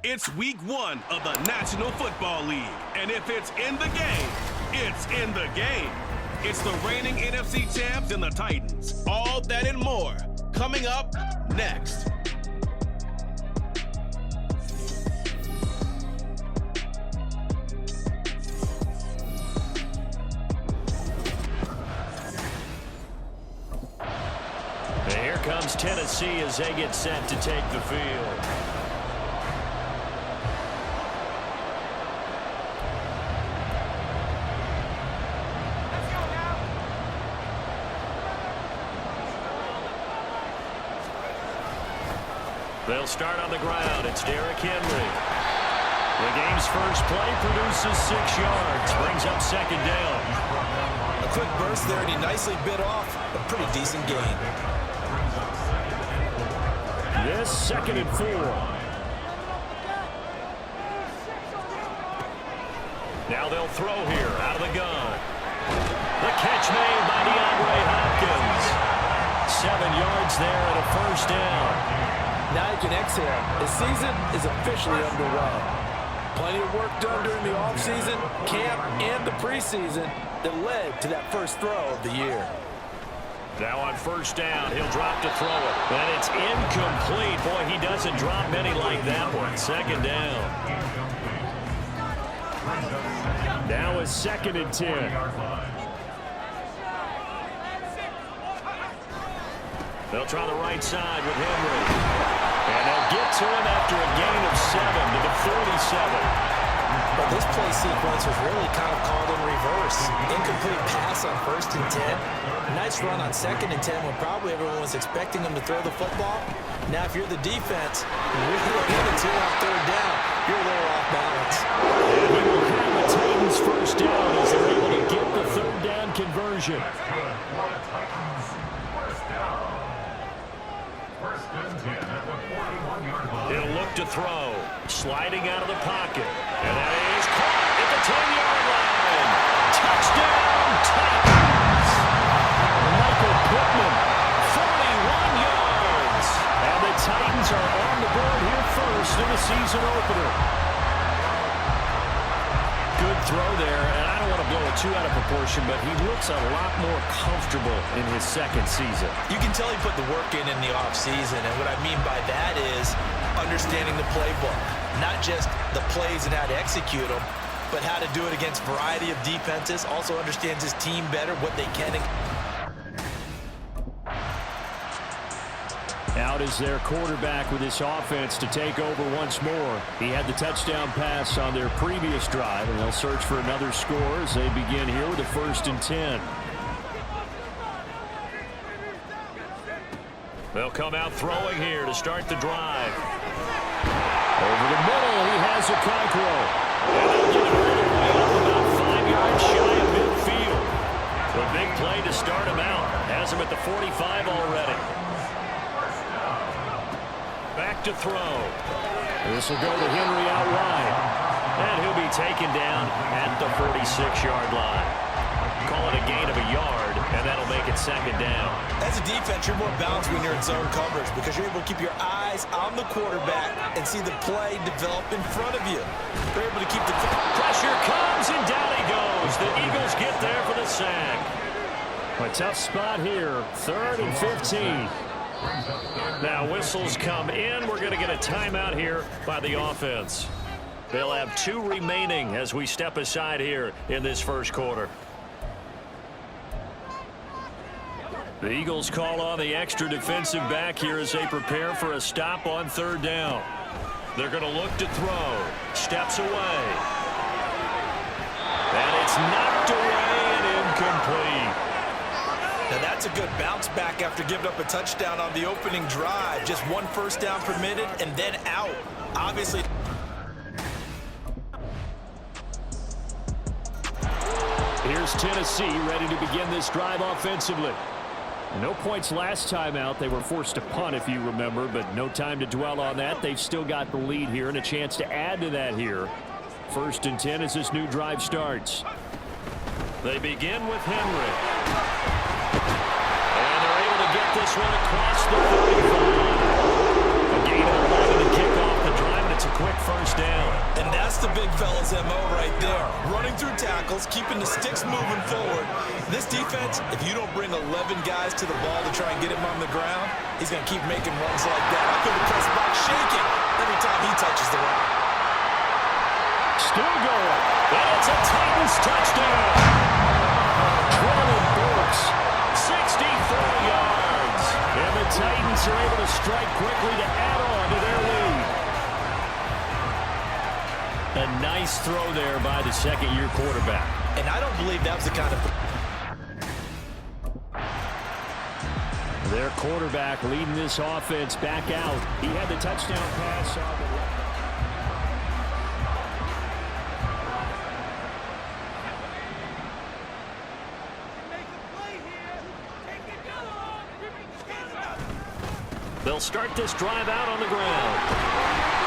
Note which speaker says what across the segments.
Speaker 1: It's week 1 of the National Football League. And if it's in the game, it's in the game. It's the reigning NFC champs and the Titans. All that and more coming up next.
Speaker 2: And here comes Tennessee as they get set to take the field. They'll start on the ground. It's Derrick Henry. The game's first play produces 6 yards. Brings up second down.
Speaker 3: A quick burst there, and he nicely bit off a pretty decent gain.
Speaker 2: This 2nd and 4. Now they'll throw here out of the gun. The catch made by DeAndre Hopkins. 7 yards there and a first down.
Speaker 3: Now you can exhale. The season is officially underway. Plenty of work done during the offseason, camp, and the preseason that led to that first throw of the year.
Speaker 2: Now on first down, he'll drop to throw it. And it's incomplete. Boy, he doesn't drop many like that one. Second down. Now is 2nd and 10. They'll try the right side with Henry. And they'll get to him after a gain of 7 to the 47.
Speaker 3: But this play sequence was really kind of called in reverse. Incomplete pass on 1st and 10. Nice run on 2nd and 10 when probably everyone was expecting him to throw the football. Now, if you're the defense, really looking to on 3rd down, you're a little off balance.
Speaker 2: And he will have the Titans first down as they're able to get the 3rd down conversion. He'll look to throw. Sliding out of the pocket. And that is caught at the 10-yard line. Touchdown, Titans. Michael Pittman, 41 yards. And the Titans are on the board here first in the season opener. Good throw there, and I don't want to blow it too out of proportion, but he looks a lot more comfortable in his 2nd season.
Speaker 3: You can tell he put the work in the offseason, and what I mean by that is understanding the playbook. Not just the plays and how to execute them, but how to do it against a variety of defenses. Also understands his team better, what they can.
Speaker 2: Out is their quarterback with this offense to take over once more. He had the touchdown pass on their previous drive, and they'll search for another score as they begin here with a 1st and 10. They'll come out throwing here to start the drive. Over the middle, he has a Okonkwo. And they'll get it all the way up about 5 yards shy of midfield. A big play to start him out. Has him at the 45 already. Back to throw. This will go to Henry out wide. And he'll be taken down at the 46-yard line. Call it a gain of a yard, and that'll make it 2nd down.
Speaker 3: As a defense, you're more balanced when you're in zone coverage because you're able to keep your eyes on the quarterback and see the play develop in front of you. You're able to keep the
Speaker 2: pressure comes, and down he goes. The Eagles get there for the sack. A tough spot here. 3rd and 15. Now whistles come in. We're going to get a timeout here by the offense. They'll have 2 remaining as we step aside here in this first quarter. The Eagles call on the extra defensive back here as they prepare for a stop on 3rd down. They're going to look to throw. Steps away. And it's knocked away and incomplete.
Speaker 3: Now that's a good bounce back after giving up a touchdown on the opening drive. Just 1 first down permitted and then out. Obviously.
Speaker 2: Here's Tennessee ready to begin this drive offensively. No points last time out. They were forced to punt, if you remember, but no time to dwell on that. They've still got the lead here and a chance to add to that here. 1st and 10 as this new drive starts. They begin with Henry. And they're able to get this one across the 45. A gain of 11 to kick off the drive, and it's a quick 1st
Speaker 3: the big fella's MO right there. Running through tackles, keeping the sticks moving forward. This defense, if you don't bring 11 guys to the ball to try and get him on the ground, he's going to keep making runs like that. I feel the press box shaking every time he touches the rock.
Speaker 2: Still going. And it's a Titans touchdown. Traylon Burks, 64 yards. And the Titans are able to strike quickly to add on to their lead. A nice throw there by the second-year quarterback.
Speaker 3: And I don't believe that was the kind of...
Speaker 2: Their quarterback leading this offense back out. He had the touchdown pass on the left. They'll start this drive out on the ground.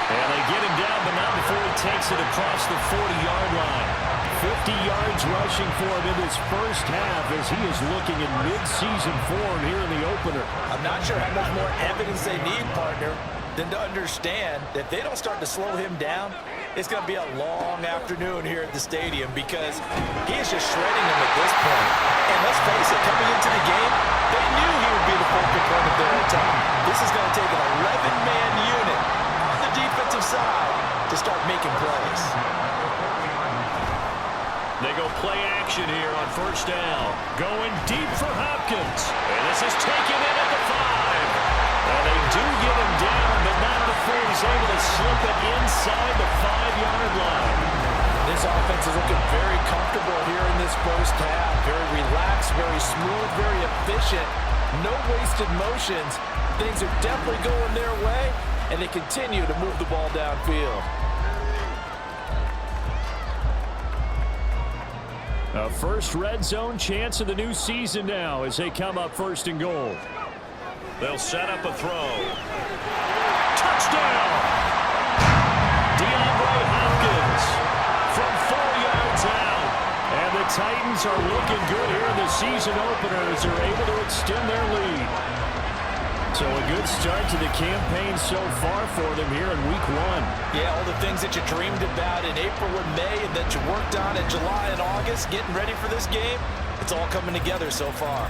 Speaker 2: And they get him down, but not before he takes it across the 40-yard line. 50 yards rushing for him in this first half as he is looking in mid-season form here in the opener.
Speaker 3: I'm not sure how much more evidence they need, partner, than to understand that if they don't start to slow him down, it's going to be a long afternoon here at the stadium because he is just shredding them at this point. And let's face it, coming into the game, they knew he would be the focal point of their attack. This is going to take an 11-man unit on the defensive side to start making plays.
Speaker 2: They go play action here on first down. Going deep for Hopkins. And this is taken in at the 5. And they do get him down, but not before he's able to slip it inside the 5-yard line.
Speaker 3: This offense is looking very comfortable here in this first half. Very relaxed, very smooth, very efficient. No wasted motions. Things are definitely going their way, and they continue to move the ball downfield.
Speaker 2: A first red zone chance of the new season now as they come up first and goal. They'll set up a throw. Touchdown! DeAndre Hopkins from 4 yards out. And the Titans are looking good here in the season opener as they're able to extend their lead. So a good start to the campaign so far for them here in week 1.
Speaker 3: Yeah, all the things that you dreamed about in April and May and that you worked on in July and August, getting ready for this game, it's all coming together so far.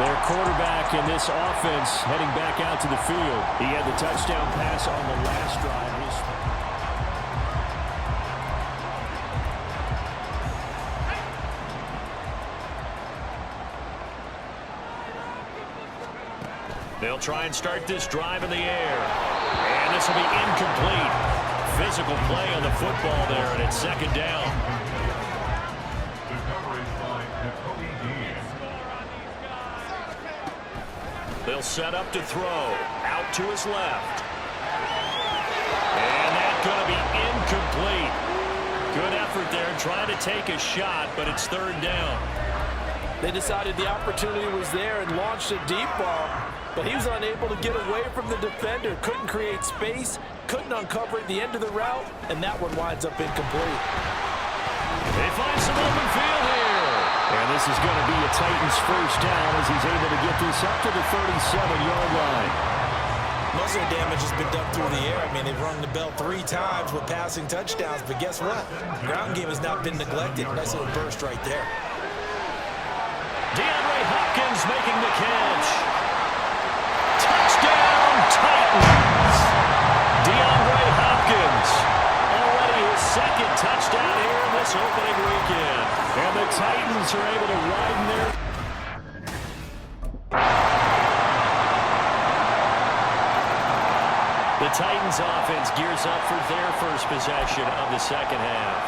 Speaker 2: Their quarterback in this offense heading back out to the field. He had the touchdown pass on the last drive. They'll try and start this drive in the air. And this will be incomplete. Physical play on the football there, and it's second down. They'll set up to throw. Out to his left. And that's going to be incomplete. Good effort there trying to take a shot, but it's third down.
Speaker 3: They decided the opportunity was there and launched a deep ball, but he was unable to get away from the defender. Couldn't create space, couldn't uncover at the end of the route, and that one winds up incomplete.
Speaker 2: They find some open field here. And this is going to be a Titans first down as he's able to get this up to the 37-yard line.
Speaker 3: Most of the damage has been done through the air. I mean, they've rung the bell 3 times with passing touchdowns, but guess what? The ground game has not been neglected. Nice little burst right there.
Speaker 2: DeAndre Hopkins making the catch. Touchdown, Titans. DeAndre Hopkins. Already his second touchdown here in this opening weekend. And the Titans are able to widen their... The Titans offense gears up for their first possession of the second half.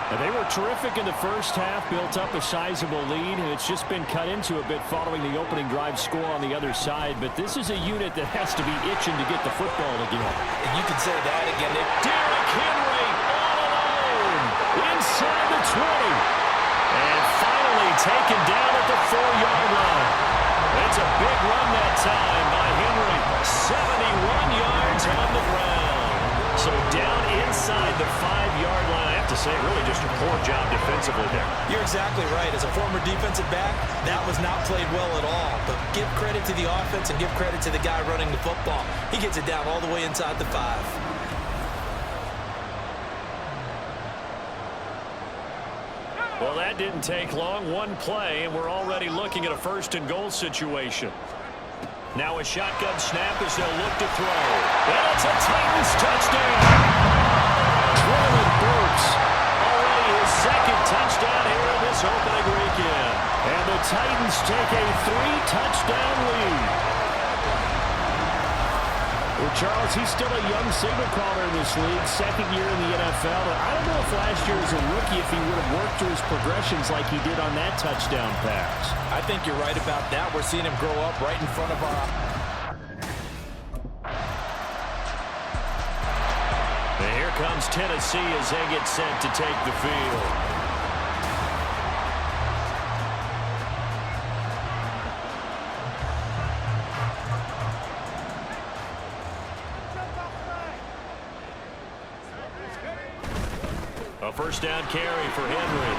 Speaker 2: And they were terrific in the first half, built up a sizable lead, and it's just been cut into a bit following the opening drive score on the other side. But this is a unit that has to be itching to get the football again.
Speaker 3: And you can say that again.
Speaker 2: Derrick Henry all alone inside the 20. And finally taken down at the 4-yard line. It's a big run that time by Henry. 71 yards on the ground. So So down inside the 5-yard line. I have to say, really just a poor job defensively there.
Speaker 3: You're exactly right. As a former defensive back, that was not played well at all. But give credit to the offense and give credit to the guy running the football. He gets it down all the way inside the 5.
Speaker 2: Well, that didn't take long. One play, and we're already looking at a 1st-and-goal situation. Now a shotgun snap as they'll look to throw. And it's a Titans touchdown. Traylon Burks, already his 2nd touchdown here in this opening weekend. And the Titans take a 3-touchdown lead. Well, Charles, he's still a young signal caller in this league, 2nd year in the NFL. I don't know if last year as a rookie if he would have worked through his progressions like he did on that touchdown pass.
Speaker 3: I think you're right about that. We're seeing him grow up right in front of our...
Speaker 2: And here comes Tennessee as they get set to take the field. A 1st down carry for Henry.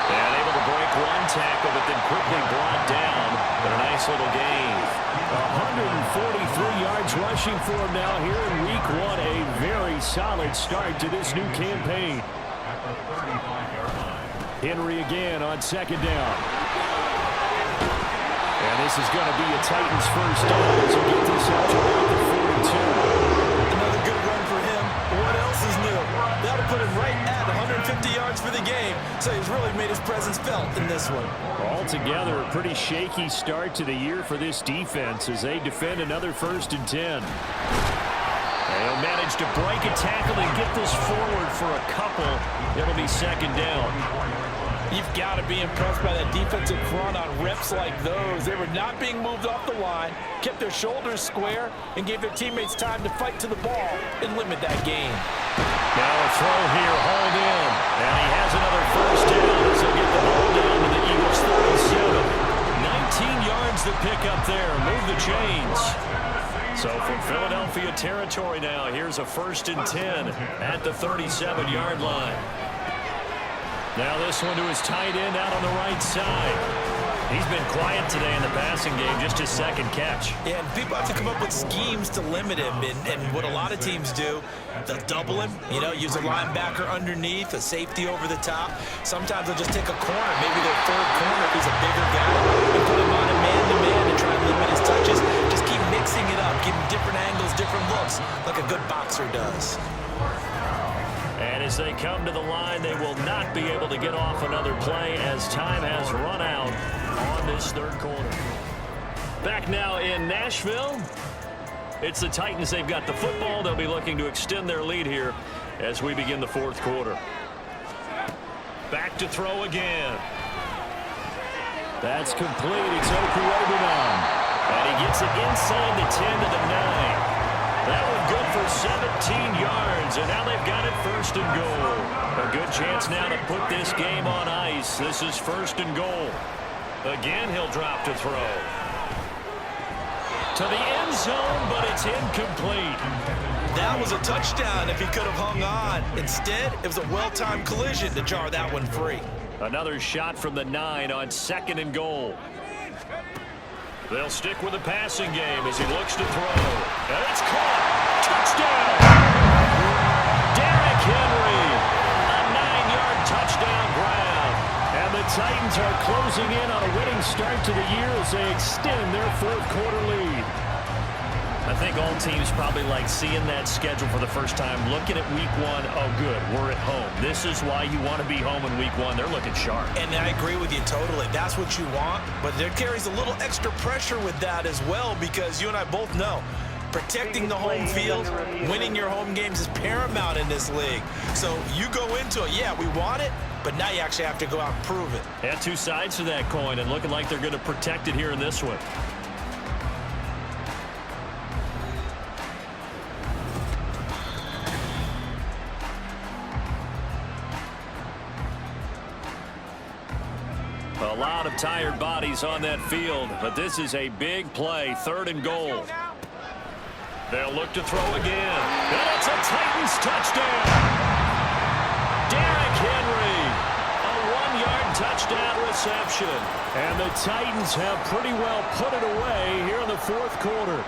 Speaker 2: And able to break one tackle, but then quickly brought down. But a nice little gain.
Speaker 4: 143 yards rushing for him now here in week 1. A very solid start to this new campaign. Henry again on 2nd down. And this is going to be a Titans 1st down as we get this out to about the 42.
Speaker 3: Another good run for him. What else is new? That'll put him right at 150 yards for the game. So he's really made his presence felt in this one.
Speaker 4: Altogether, a pretty shaky start to the year for this defense as they defend another 1st and 10.
Speaker 2: They'll manage to break a tackle and get this forward for a couple. It'll be 2nd down.
Speaker 3: You've got to be impressed by that defensive front on reps like those. They were not being moved off the line, kept their shoulders square, and gave their teammates time to fight to the ball and limit that gain.
Speaker 2: Now a throw here, hauled in. And he has another 1st down as they get the ball down to the Eagles 37. 19 yards to pick up there. Move the chains. So from Philadelphia territory now, here's a 1st and 10 at the 37-yard line. Now this one to his tight end out on the right side. He's been quiet today in the passing game, just his 2nd catch.
Speaker 3: Yeah, and people have to come up with schemes to limit him. And what a lot of teams do, they'll double him, use a linebacker underneath, a safety over the top. Sometimes they'll just take a corner, maybe their 3rd corner if he's a bigger guy, and put him on a man-to-man and try and limit his touches. Just keep mixing it up, give him different angles, different looks, like a good boxer does.
Speaker 2: And as they come to the line, they will not be able to get off another play as time has run out on this 3rd quarter. Back now in Nashville. It's the Titans. They've got the football. They'll be looking to extend their lead here as we begin the 4th quarter. Back to throw again.
Speaker 4: That's complete. It's Okurobunan.
Speaker 2: And he gets it inside the 10 to the 9. That one good for 17 yards, and now they've got it 1st and goal. A good chance now to put this game on ice. This is 1st and goal. Again, he'll drop to throw. To the end zone, but it's incomplete.
Speaker 3: That was a touchdown if he could have hung on. Instead, it was a well-timed collision to jar that one free.
Speaker 2: Another shot from the 9 on 2nd and goal. They'll stick with the passing game as he looks to throw. And it's caught. Touchdown. Derrick Henry. A 9-yard touchdown grab.
Speaker 4: And the Titans are closing in on a winning start to the year as they extend their 4th quarter lead.
Speaker 2: I think all teams probably like seeing that schedule for the first time, looking at week 1. Oh, good, we're at home. This is why you want to be home in week 1. They're looking sharp.
Speaker 3: And I agree with you totally. That's what you want. But there carries a little extra pressure with that as well, because you and I both know protecting the home field, winning your home games is paramount in this league. So you go into it, yeah, we want it, but now you actually have to go out and prove it.
Speaker 2: Yeah, 2 sides to that coin, and looking like they're going to protect it here in this one. A lot of tired bodies on that field, but this is a big play, 3rd and goal. They'll look to throw again. And it's a Titans touchdown. Derrick Henry. A 1-yard touchdown reception.
Speaker 4: And the Titans have pretty well put it away here in the fourth quarter.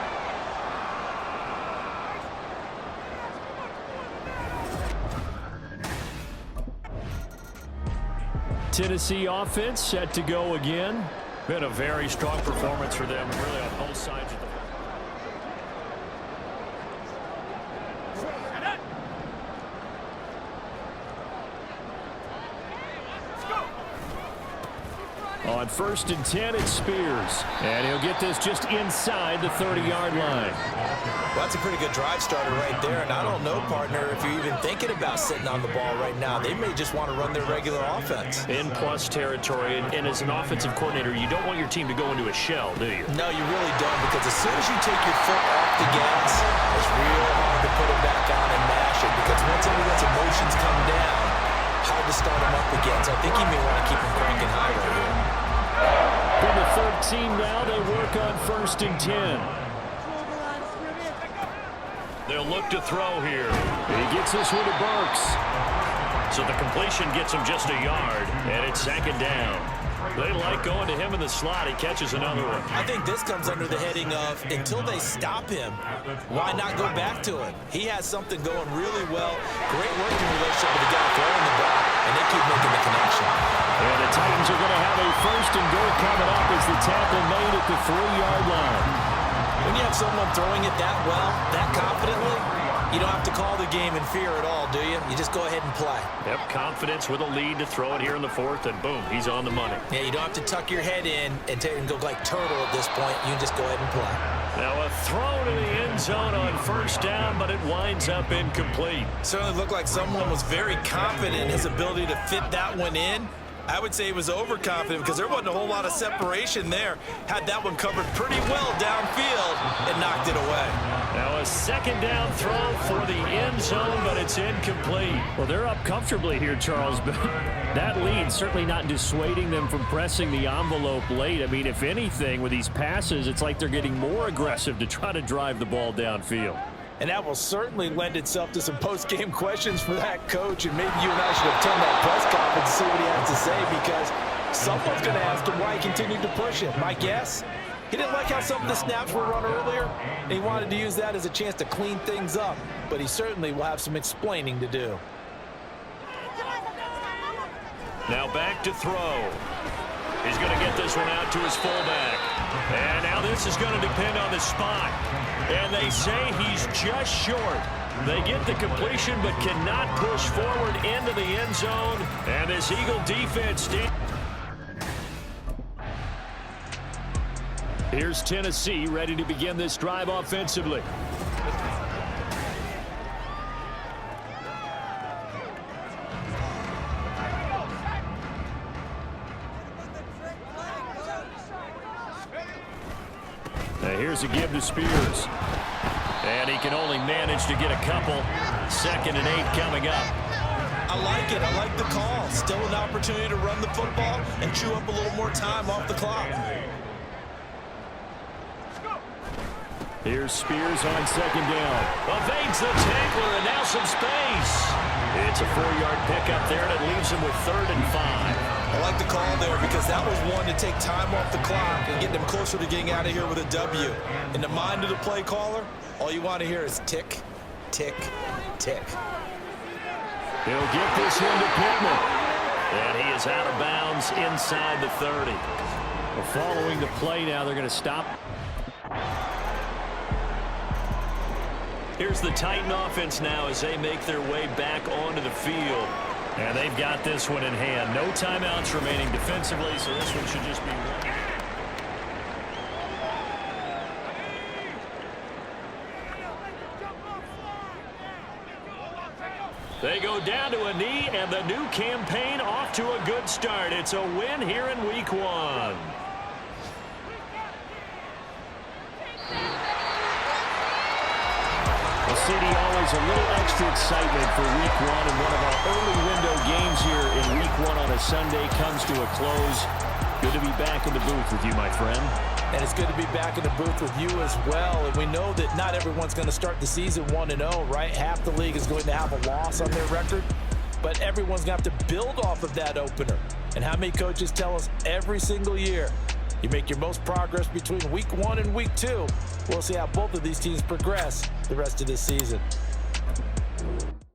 Speaker 4: Tennessee offense set to go again.
Speaker 2: Been a very strong performance for them, really on both sides of the ball.
Speaker 4: On 1st and 10, it's Spears. And he'll get this just inside the 30-yard line.
Speaker 3: Well, that's a pretty good drive starter right there. And I don't know, partner, if you're even thinking about sitting on the ball right now. They may just want to run their regular offense.
Speaker 2: In plus territory. And as an offensive coordinator, you don't want your team to go into a shell, do you?
Speaker 3: No, you really don't, because as soon as you take your foot off the gas, it's real hard to put it back on and mash it. Because once everyone's emotions come down, hard to start them up again. So I think you may want to keep them cranking high right here.
Speaker 4: From the 13 now, they work on 1st and 10.
Speaker 2: They'll look to throw here.
Speaker 4: He gets this one to Burks.
Speaker 2: So the completion gets him just a yard, and it's 2nd down. They like going to him in the slot. He catches another one.
Speaker 3: I think this comes under the heading of, until they stop him, why not go back to him? He has something going really well. Great working relationship with the guy throwing the ball, and they keep making the connection.
Speaker 4: And the Titans are going to have a 1st and goal coming up as the tackle made at the 3-yard line.
Speaker 3: When you have someone throwing it that well, that confidently, you don't have to call the game in fear at all, do you? You just go ahead and play.
Speaker 2: Yep, confidence with a lead to throw it here in the 4th, and boom, he's on the money.
Speaker 3: Yeah, you don't have to tuck your head in and go like turtle at this point. You can just go ahead and play.
Speaker 2: Now a throw to the end zone on 1st down, but it winds up incomplete.
Speaker 3: Certainly looked like someone was very confident in his ability to fit that one in. I would say he was overconfident because there wasn't a whole lot of separation there. Had that one covered pretty well downfield and knocked it away.
Speaker 2: Now a 2nd down throw for the end zone, but it's incomplete.
Speaker 4: Well, they're up comfortably here, Charles, but that lead certainly not dissuading them from pressing the envelope late. I mean, if anything, with these passes, it's like they're getting more aggressive to try to drive the ball downfield.
Speaker 3: And that will certainly lend itself to some post-game questions for that coach. And maybe you and I should attend that press conference to see what he has to say, because someone's going to ask him why he continued to push it. My guess, he didn't like how some of the snaps were run earlier, and he wanted to use that as a chance to clean things up. But he certainly will have some explaining to do.
Speaker 2: Now back to throw. He's going to get this one out to his fullback. And now this is going to depend on the spot. And they say he's just short. They get the completion but cannot push forward into the end zone. And this Eagle defense.
Speaker 4: Here's Tennessee ready to begin this drive offensively. Now here's a give to Spears. And he can only manage to get a couple. 2nd and 8 coming up.
Speaker 3: I like it. I like the call. Still an opportunity to run the football and chew up a little more time off the clock.
Speaker 4: Here's Spears on 2nd down.
Speaker 2: Evades the tackler and now some space. It's a 4-yard pickup there, and it leaves him with 3rd and 5.
Speaker 3: I like the call there because that was one to take time off the clock and get them closer to getting out of here with a W. In the mind of the play caller, all you want to hear is tick, tick, tick.
Speaker 4: He'll get this into Pittman.
Speaker 2: And he is out of bounds inside the 30.
Speaker 4: Well, following the play now, they're going to stop.
Speaker 2: Here's the Titan offense now as they make their way back onto the field. And they've got this one in hand. No timeouts remaining defensively, so this one should just be one. They go down to a knee, and the new campaign off to a good start. It's a win here in Week 1.
Speaker 4: CD, always a little extra excitement for Week 1, and one of our early window games here in Week 1 on a Sunday comes to a close. Good to be back in the booth with you, my friend.
Speaker 3: And it's good to be back in the booth with you as well. And we know that not everyone's going to start the season 1-0, right? Half the league is going to have a loss on their record. But everyone's going to have to build off of that opener. And how many coaches tell us every single year, you make your most progress between week 1 and week 2. We'll see how both of these teams progress the rest of this season.